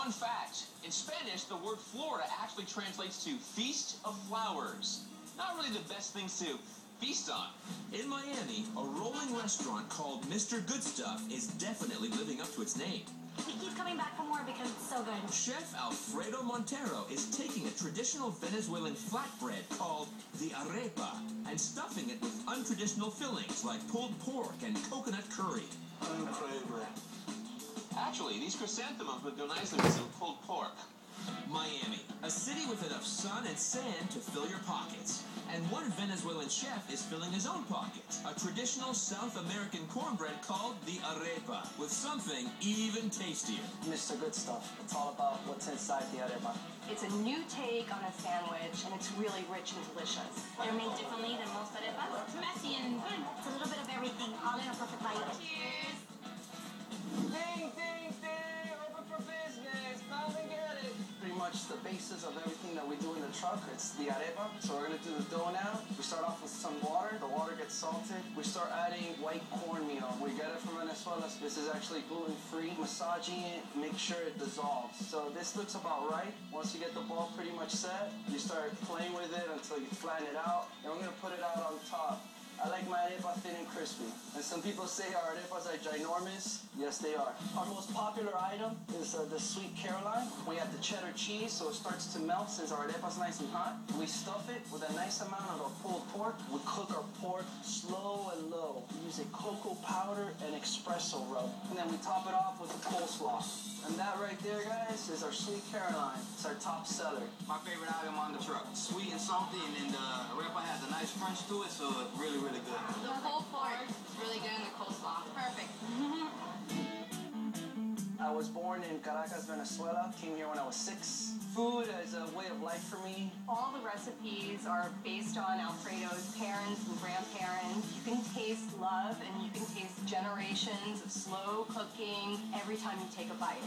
Fun fact, in Spanish, the word Florida actually translates to Feast of Flowers. Not really the best things to feast on. In Miami, a rolling restaurant called Mr.Good is definitely living up to its name. We keep coming back for more because it's so good. Chef Alfredo Montero is taking a traditional Venezuelan flatbread called the arepa and stuffing it with untraditional fillings like pulled pork and coconut curry. Incredible. Actually, these chrysanthemums would go nicely with some pulled pork. Miami, a city with enough sun and sand to fill your pockets. And one Venezuelan chef is filling his own pockets. A traditional South American cornbread called the arepa, with something even tastier. Mr.Good stuff. It's all about what's inside the arepa. It's a new take on a sandwich, and it's really rich and delicious. They're made differently than most arepas. It's messy and good. It's a little bit of everything, all in a perfect bite. Cheers. Ding, ding, ding! Open for business. Come and get it. Pretty much the basis of everything that we do in the truck, it's the arepa. So we're gonna do the dough now. We start off with some water. The water gets salted. We start adding white cornmeal. We get it from Venezuela. This is actually gluten-free. Massaging it, make sure it dissolves. So this looks about right. Once you get the ball pretty much set, you start playing with it until you flatten it out. And we're gonna put it out on top. I like my arepa thin and crispy. And some people say our arepas are ginormous. Yes, they are. Our most popular item is the sweet Caroline. We have the cheddar cheese, so it starts to melt since our arepa's nice and hot. We stuff it with a nice amount of our pulled pork. We cook our pork slow and low. We use a cocoa powder and espresso rub. And then we top it off with the coleslaw. And that right there, guys, is our sweet Caroline. It's our top seller. My favorite item on the truck. Sweet and salty, and then the arepa has a nice crunch to it, so it's really, really good. The pulled pork is really good in the coleslaw. Perfect. I was born in Caracas, Venezuela. Came here when I was 6. Food is a way of life for me. All the recipes are based on Alfredo's parents and grandparents. You can taste love and you can taste generations of slow cooking every time you take a bite.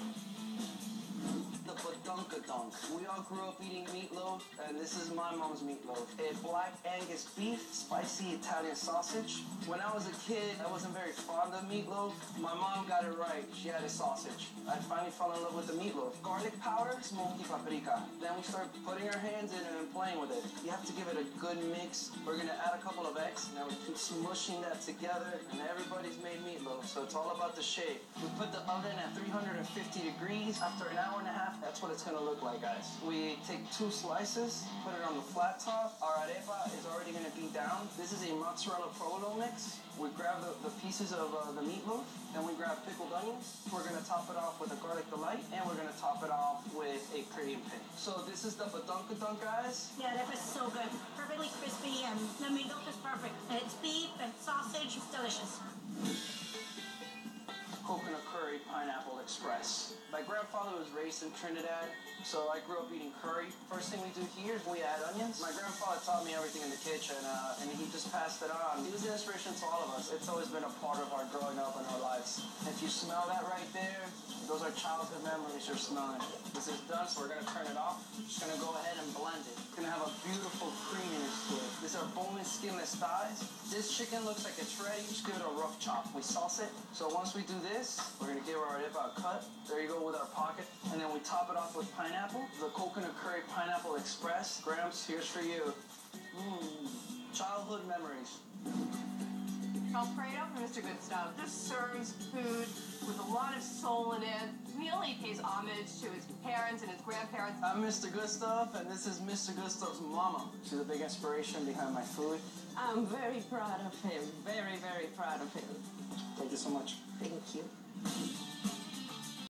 The badunkadunk. We all grew up eating meatloaf, and this is my mom's meatloaf. A black Angus beef, spicy Italian sausage. When I was a kid, I wasn't very fond of meatloaf. My mom got it right. She had a sausage. I finally fell in love with the meatloaf. Garlic powder, smoky paprika. Then we start putting our hands in it and playing with it. You have to give it a good mix. We're gonna add a couple of eggs. Now we keep smushing that together, and everybody's made meatloaf, so it's all about the shape. We put the oven at 350 degrees. After an hour and a half, that's what it's gonna look like, guys. We take 2 slices, put it on the flat top. Our arepa is already gonna be down. This is a mozzarella provolone mix. We grab the pieces of the meatloaf, and we grab pickled onions. We're gonna top it off with a garlic delight, and we're gonna top it off with a cream pin. So this is the badunkadunk, guys. Yeah, that was so good. Perfectly crispy, and the meatloaf is perfect. And it's beef and sausage. It's delicious. Coconut curry, pineapple express. My grandfather was raised in Trinidad, so I grew up eating curry. First thing we do here is we add onions. My grandfather taught me everything in the kitchen, and he just passed it on. He was an inspiration to all of us. It's always been a part of our growing up and our lives. If you smell that right there, those are childhood memories you're smelling. This is done, so we're gonna turn it off. Just gonna go ahead and blend it. It's gonna have a beautiful creaminess to it. These are boneless, skinless thighs. This chicken looks like it's ready. Just give it a rough chop. We sauce it. So once we do this, we're gonna give our arepa a cut. There you go with our pocket. And then we top it off with pineapple. The coconut curry pineapple express. Gramps, here's for you. Childhood memories. Alfredo from Mr.Good Stuff just serves food with a lot of soul in it. Really pays homage to his parents and his grandparents. I'm Mr. Good Stuff, and this is Mr. Good Stuff's mama. She's a big inspiration behind my food. I'm very proud of him. Very, very proud of him. Thank you so much. Thank you.